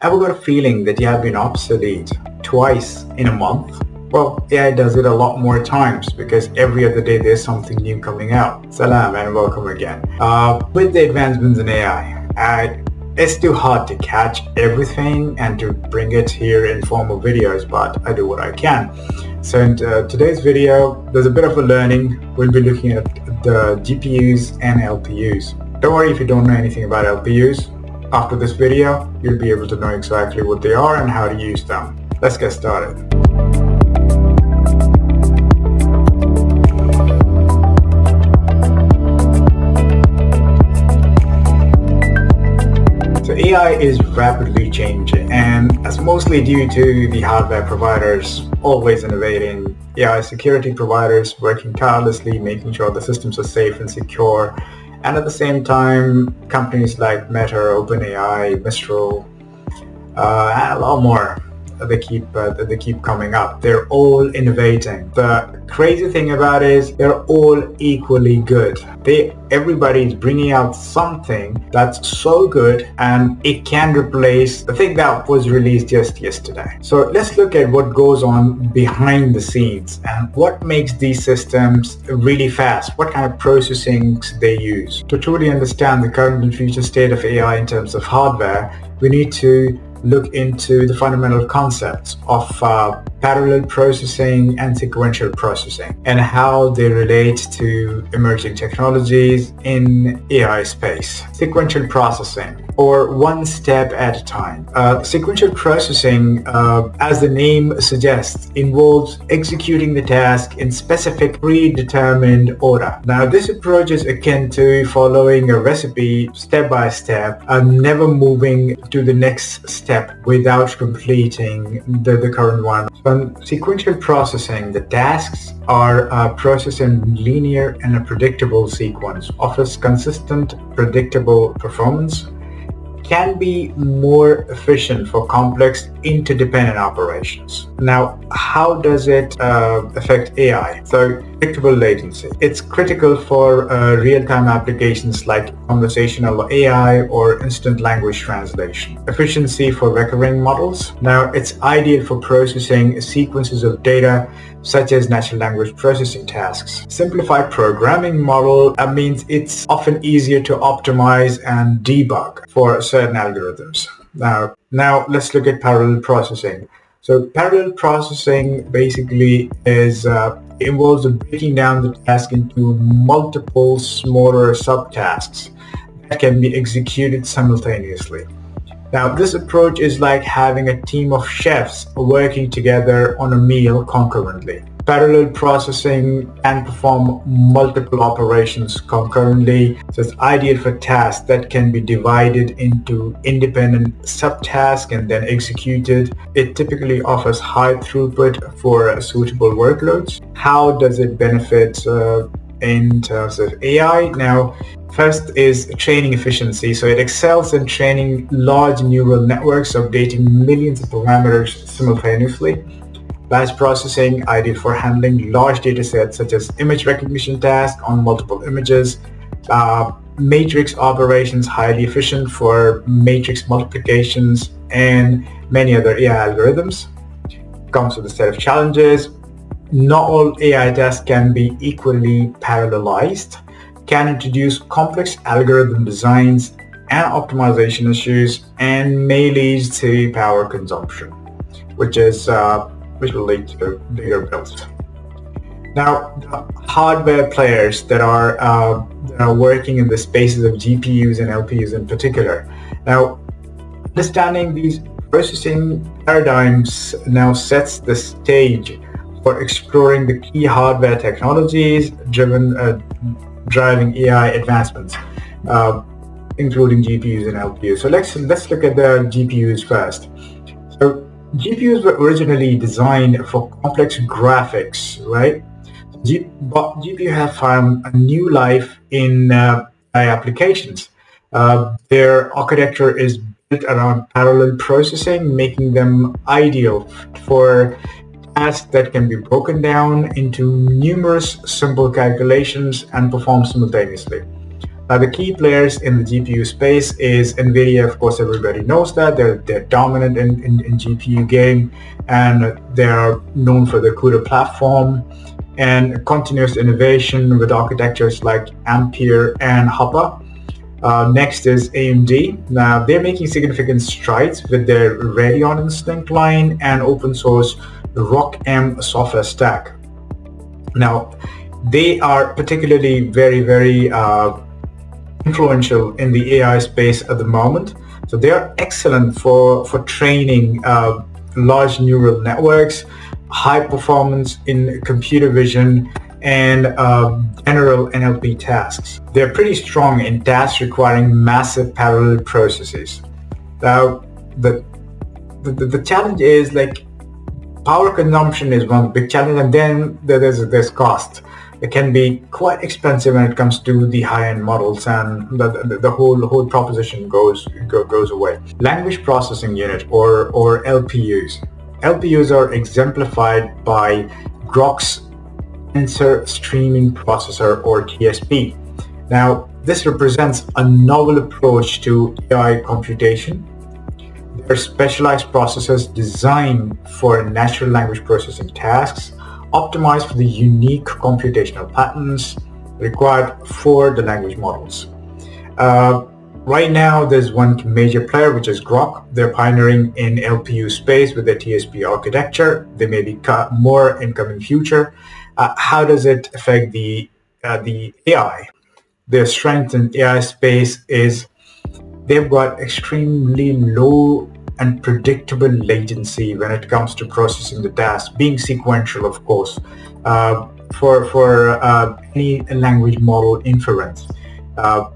Ever got a feeling that you have been obsolete twice in a month? Well, AI does it a lot more times because every other day there's something new coming out. Salam and welcome again. With the advancements in AI, it's too hard to catch everything and to bring it here in form of videos, but I do what I can. So in today's video, there's a bit of a learning. We'll be looking at the GPUs and LPUs. Don't worry if you don't know anything about LPUs. After this video, you'll be able to know exactly what they are and how to use them. Let's get started. So AI is rapidly changing, and that's mostly due to the hardware providers always innovating, AI security providers working tirelessly, making sure the systems are safe and secure, and at the same time, companies like Meta, OpenAI, Mistral, and a lot more. They keep coming up. They're all innovating. The crazy thing about it is they're all equally good. Everybody is bringing out something that's so good and it can replace the thing that was released just yesterday. So let's look at what goes on behind the scenes and what makes these systems really fast, what kind of processing they use. To truly understand the current and future state of AI in terms of hardware, we need to look into the fundamental concepts of parallel processing and sequential processing and how they relate to emerging technologies in AI space. Sequential processing, or one step at a time. Sequential processing, as the name suggests, involves executing the task in specific predetermined order. Now, this approach is akin to following a recipe step by step and never moving to the next step without completing the current one. So in sequential processing, the tasks are processed in linear and a predictable sequence, offers consistent, predictable performance, can be more efficient for complex interdependent operations. Now, how does it affect AI? So, predictable latency. It's critical for real-time applications like conversational AI or instant language translation. Efficiency for recurring models. Now, it's ideal for processing sequences of data such as natural language processing tasks. Simplified programming model means it's often easier to optimize and debug for certain algorithms. Now let's look at parallel processing. So parallel processing basically involves breaking down the task into multiple smaller subtasks that can be executed simultaneously. Now, this approach is like having a team of chefs working together on a meal concurrently. Parallel processing can perform multiple operations concurrently, so it's ideal for tasks that can be divided into independent subtasks and then executed. It typically offers high throughput for suitable workloads. How does it benefit in terms of AI? Now, first is training efficiency. So it excels in training large neural networks, updating millions of parameters simultaneously. Batch processing, ideal for handling large datasets such as image recognition tasks on multiple images. Matrix operations, highly efficient for matrix multiplications and many other AI algorithms. Comes with a set of challenges. Not all AI tasks can be equally parallelized, can introduce complex algorithm designs and optimization issues, and may lead to power consumption, which will lead to bigger builds. Now, the hardware players that are working in the spaces of GPUs and LPUs in particular. Now, understanding these processing paradigms now sets the stage for exploring the key hardware technologies driving AI advancements, including GPUs and LPUs. So let's look at the GPUs first. So GPUs were originally designed for complex graphics, right? But GPU have found a new life in AI applications. Their architecture is built around parallel processing, making them ideal for tasks that can be broken down into numerous simple calculations and performed simultaneously. Now, the key players in the GPU space is NVIDIA. Of course, everybody knows that. They're dominant in GPU game, and they are known for their CUDA platform and continuous innovation with architectures like Ampere and Hopper. Next is AMD. Now, they're making significant strides with their Radeon Instinct line and open source Groq M software stack. Now, they are particularly very influential in the AI space at the moment. So they are excellent for training large neural networks, high performance in computer vision, and general NLP tasks. They're pretty strong in tasks requiring massive parallel processes. Now, the challenge is like power consumption is one big challenge, and then there's cost. It can be quite expensive when it comes to the high-end models, and the whole proposition goes away. Language processing unit or LPUs. LPUs are exemplified by Groq's Tensor Streaming Processor or TSP. Now, this represents a novel approach to AI computation. They're specialized processors designed for natural language processing tasks, optimized for the unique computational patterns required for the language models. Right now, there's one major player, which is Groq. They're pioneering in LPU space with their TSP architecture. They may be more in coming future. How does it affect the AI? Their strength in AI space is they've got extremely low and predictable latency when it comes to processing the task, being sequential, of course, for any language model inference.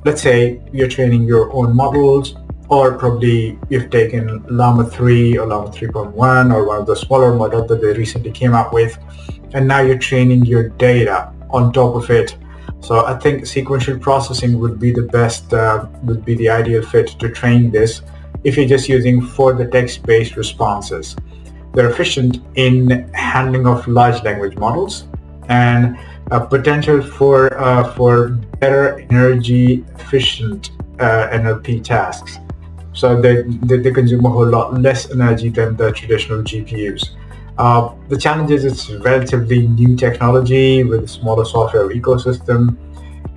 Let's say you're training your own models, or probably you've taken Llama 3 or Llama 3.1 or one of the smaller models that they recently came up with, and now you're training your data on top of it. So I think sequential processing would be the best, would be the ideal fit to train this if you're just using for the text-based responses. They're efficient in handling of large language models and potential for better energy efficient NLP tasks. So they consume a whole lot less energy than the traditional GPUs. The challenge is it's relatively new technology with a smaller software ecosystem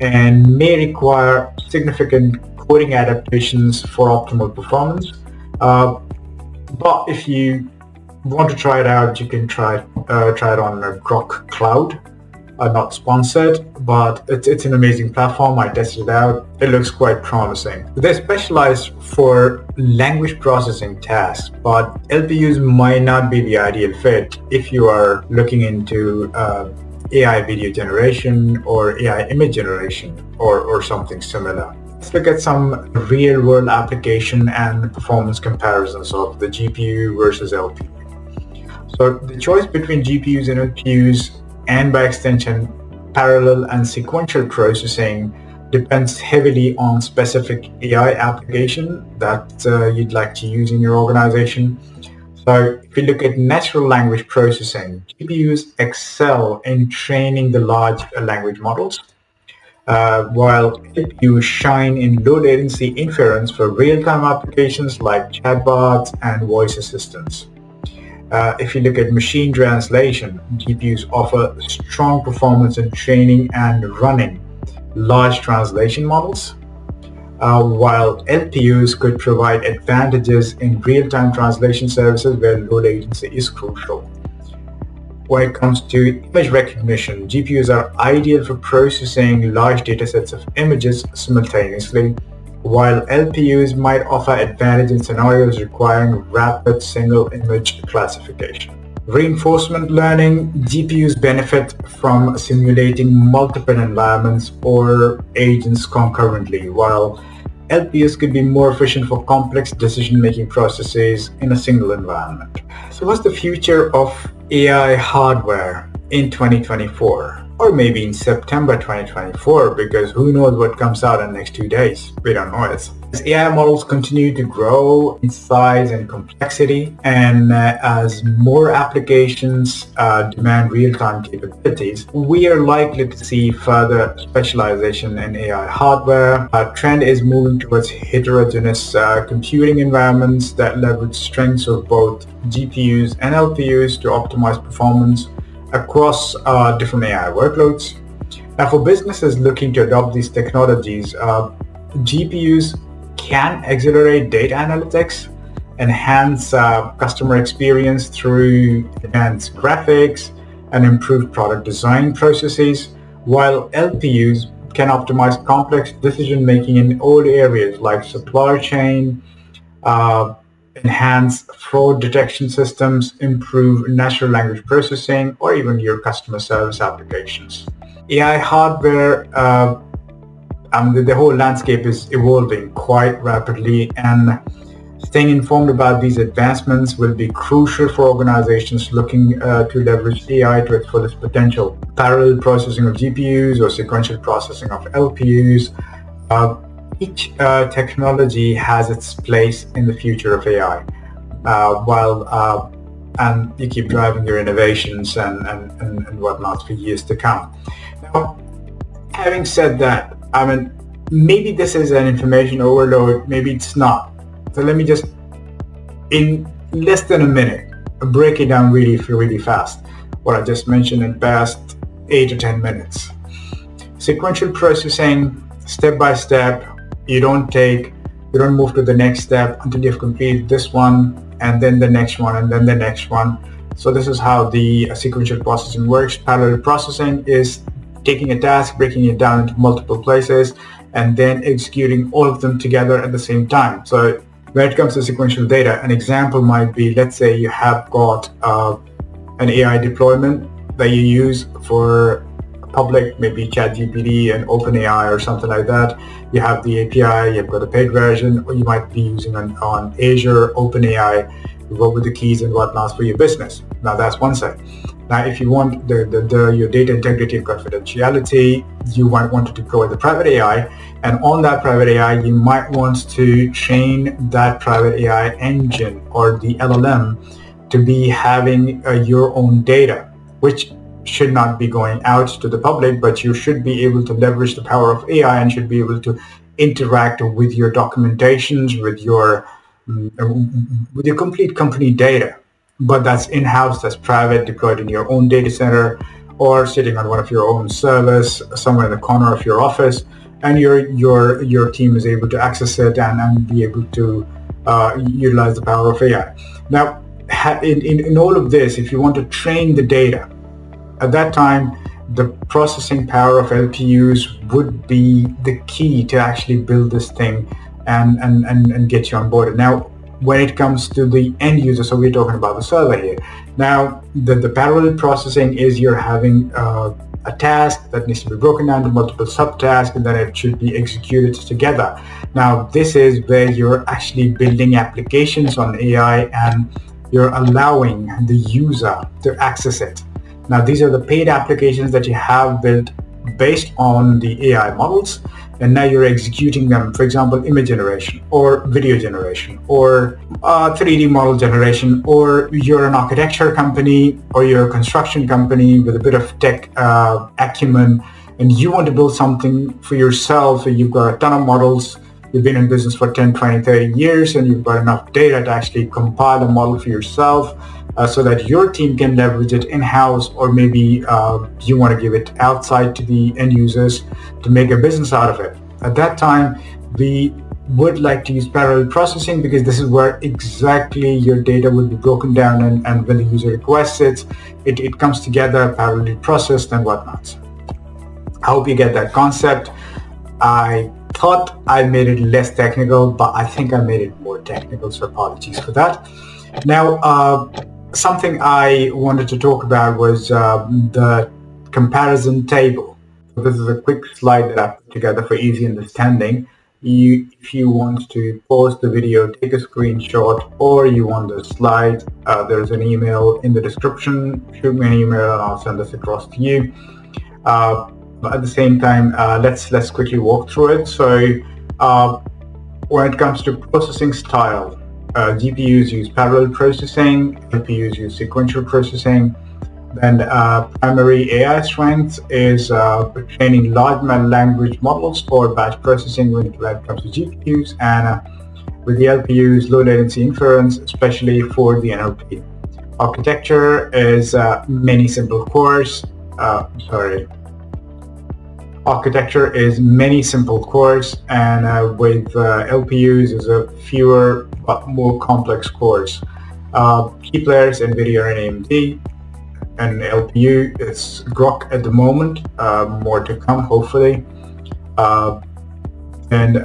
and may require significant coding adaptations for optimal performance. But if you want to try it out, you can try it on Groq Cloud. Not sponsored, but it's an amazing platform. I tested it out. It looks quite promising. They're specialized for language processing tasks, but LPUs might not be the ideal fit if you are looking into AI video generation or AI image generation or something similar. Let's look at some real-world application and performance comparisons of the GPU versus LPU. So the choice between GPUs and LPUs, and by extension, parallel and sequential processing, depends heavily on specific AI application that you'd like to use in your organization. So if you look at natural language processing, GPUs excel in training the large language models, while LPUs shine in low latency inference for real-time applications like chatbots and voice assistants. If you look at machine translation, GPUs offer strong performance in training and running large translation models, while LPUs could provide advantages in real-time translation services where low latency is crucial. When it comes to image recognition, GPUs are ideal for processing large datasets of images simultaneously, while LPUs might offer advantage in scenarios requiring rapid single image classification. Reinforcement learning, GPUs benefit from simulating multiple environments or agents concurrently, while LPUs could be more efficient for complex decision-making processes in a single environment. So what's the future of AI hardware in 2024? or maybe in September 2024, because who knows what comes out in the next 2 days. We don't know it. As AI models continue to grow in size and complexity, and as more applications demand real-time capabilities, we are likely to see further specialization in AI hardware. Our trend is moving towards heterogeneous computing environments that leverage strengths of both GPUs and LPUs to optimize performance across different AI workloads. Now, for businesses looking to adopt these technologies, GPUs can accelerate data analytics, enhance customer experience through advanced graphics, and improve product design processes, while LPUs can optimize complex decision-making in all areas like supply chain, enhance fraud detection systems, improve natural language processing, or even your customer service applications. AI hardware, the whole landscape is evolving quite rapidly, and staying informed about these advancements will be crucial for organizations looking to leverage AI to its fullest potential. Parallel processing of GPUs or sequential processing of LPUs. Each technology has its place in the future of AI, and you keep driving your innovations and whatnot for years to come. Now, having said that, maybe this is an information overload, maybe it's not. So let me just, in less than a minute, break it down really fast, what I just mentioned in past 8 to 10 minutes. Sequential processing, step by step. You don't move to the next step until you've completed this one, and then the next one, and then the next one. So this is how the sequential processing works. Parallel processing is taking a task, breaking it down into multiple places, and then executing all of them together at the same time. So when it comes to sequential data, an example might be, let's say you have got an AI deployment that you use for public, maybe ChatGPT and OpenAI or something like that. You have the API, you've got a paid version, or you might be using on Azure, OpenAI, what with the keys and whatnot for your business. Now that's one side. Now, if you want your data integrity and confidentiality, you might want to deploy the private AI, and on that private AI, you might want to train that private AI engine or the LLM to be having your own data, which should not be going out to the public, but you should be able to leverage the power of AI and should be able to interact with your documentations, with your complete company data. But that's in-house, that's private, deployed in your own data center, or sitting on one of your own servers somewhere in the corner of your office, and your team is able to access it and be able to utilize the power of AI. Now, in all of this, if you want to train the data, at that time, the processing power of LPUs would be the key to actually build this thing and get you on board. Now, when it comes to the end user, so we're talking about the server here. Now, the parallel processing is you're having a task that needs to be broken down to multiple subtasks, and then it should be executed together. Now, this is where you're actually building applications on AI and you're allowing the user to access it. Now, these are the paid applications that you have built based on the AI models, and now you're executing them. For example, image generation or video generation or 3D model generation, or you're an architecture company or you're a construction company with a bit of tech acumen, and you want to build something for yourself. You've got a ton of models. You've been in business for 10, 20, 30 years, and you've got enough data to actually compile a model for yourself so that your team can leverage it in-house, or maybe you want to give it outside to the end users to make a business out of it. At that time, we would like to use parallel processing, because this is where exactly your data will be broken down, and when the user requests it, it comes together, parallelly processed and whatnot. I hope you get that concept. I thought I made it less technical, but I think I made it more technical, so apologies for that. Now, something I wanted to talk about was the comparison table. So this is a quick slide that I put together for easy understanding. If you want to pause the video, take a screenshot, or you want the slide, there's an email in the description. Shoot me an email and I'll send this across to you. But at the same time, let's quickly walk through it. So when it comes to processing style, GPUs use parallel processing, LPUs use sequential processing. Then primary AI strength is training large language models for batch processing when it comes to GPUs, and with the LPUs, low latency inference, especially for the NLP. Architecture is many simple cores. Architecture is many simple cores, and with LPUs is a fewer but more complex cores. Key players NVIDIA and AMD, and LPU is Groq at the moment, more to come hopefully. And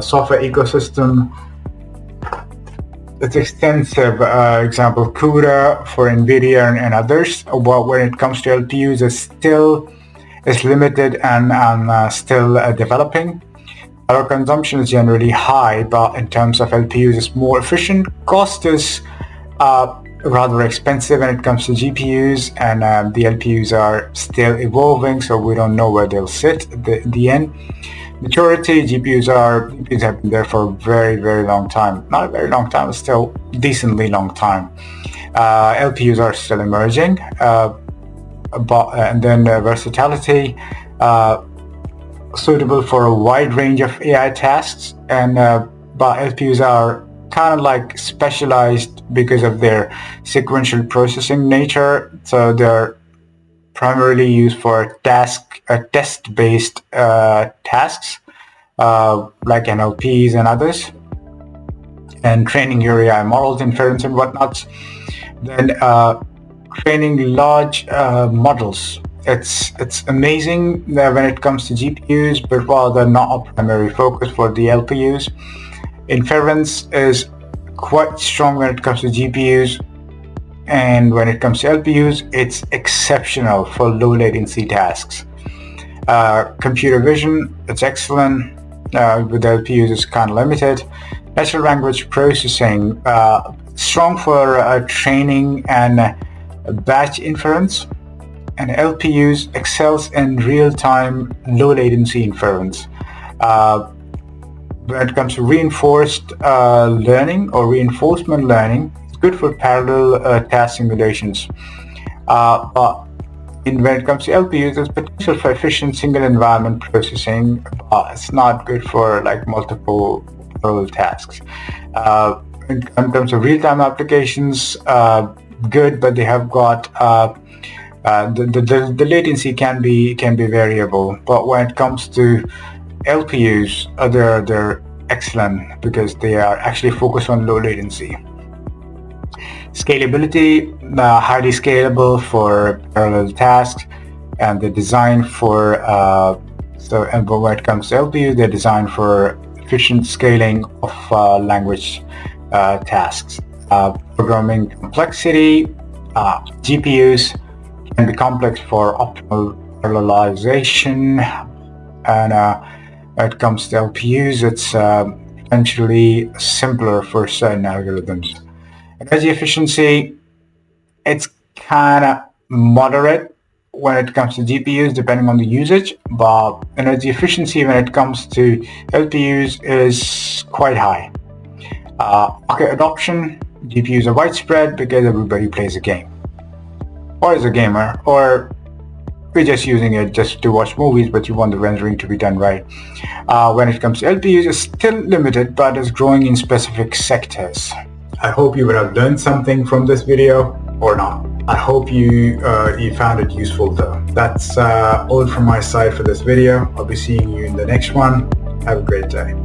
software ecosystem, it's extensive. Example, CUDA for NVIDIA and others. But when it comes to LPUs, it's limited and still developing. Power consumption is generally high, but in terms of LPUs, it's more efficient. Cost is rather expensive when it comes to GPUs, and the LPUs are still evolving, so we don't know where they'll sit at the end. Maturity, GPUs have been there for a very, very long time. Not a very long time, but still decently long time. LPUs are still emerging, and then versatility, suitable for a wide range of AI tasks, and but LPUs are kind of like specialized because of their sequential processing nature. So they're primarily used for test-based tasks like NLPs and others, and training your AI models, inference and whatnot. Then training large models. It's amazing when it comes to GPUs, but while they're not a primary focus for the LPUs. Inference is quite strong when it comes to GPUs, and when it comes to LPUs, it's exceptional for low latency tasks. Computer vision, it's excellent. With LPUs, it's kind of limited. Natural language processing, strong for training and batch inference, and LPUs excels in real-time low latency inference. When it comes to reinforced learning or reinforcement learning, it's good for parallel task simulations. But when it comes to LPUs, there's potential for efficient single environment processing, but it's not good for like multiple parallel tasks. In terms of real-time applications, good, but they have got the latency can be variable. But when it comes to LPUs, they're excellent because they are actually focused on low latency. Scalability, highly scalable for parallel tasks, and they're designed for and when it comes to LPU, they're designed for efficient scaling of language tasks. Programming complexity, GPUs can be complex for optimal parallelization, and when it comes to LPUs, it's potentially simpler for certain algorithms. Energy efficiency, it's kind of moderate when it comes to GPUs, depending on the usage, but energy efficiency when it comes to LPUs is quite high. Market adoption, GPUs are widespread because everybody plays a game, or is a gamer, or we're just using it just to watch movies, but you want the rendering to be done right. When it comes to LPUs, it's still limited, but it's growing in specific sectors. I hope you would have learned something from this video, or not. I hope you found it useful though. That's all from my side for this video. I'll be seeing you in the next one. Have a great day.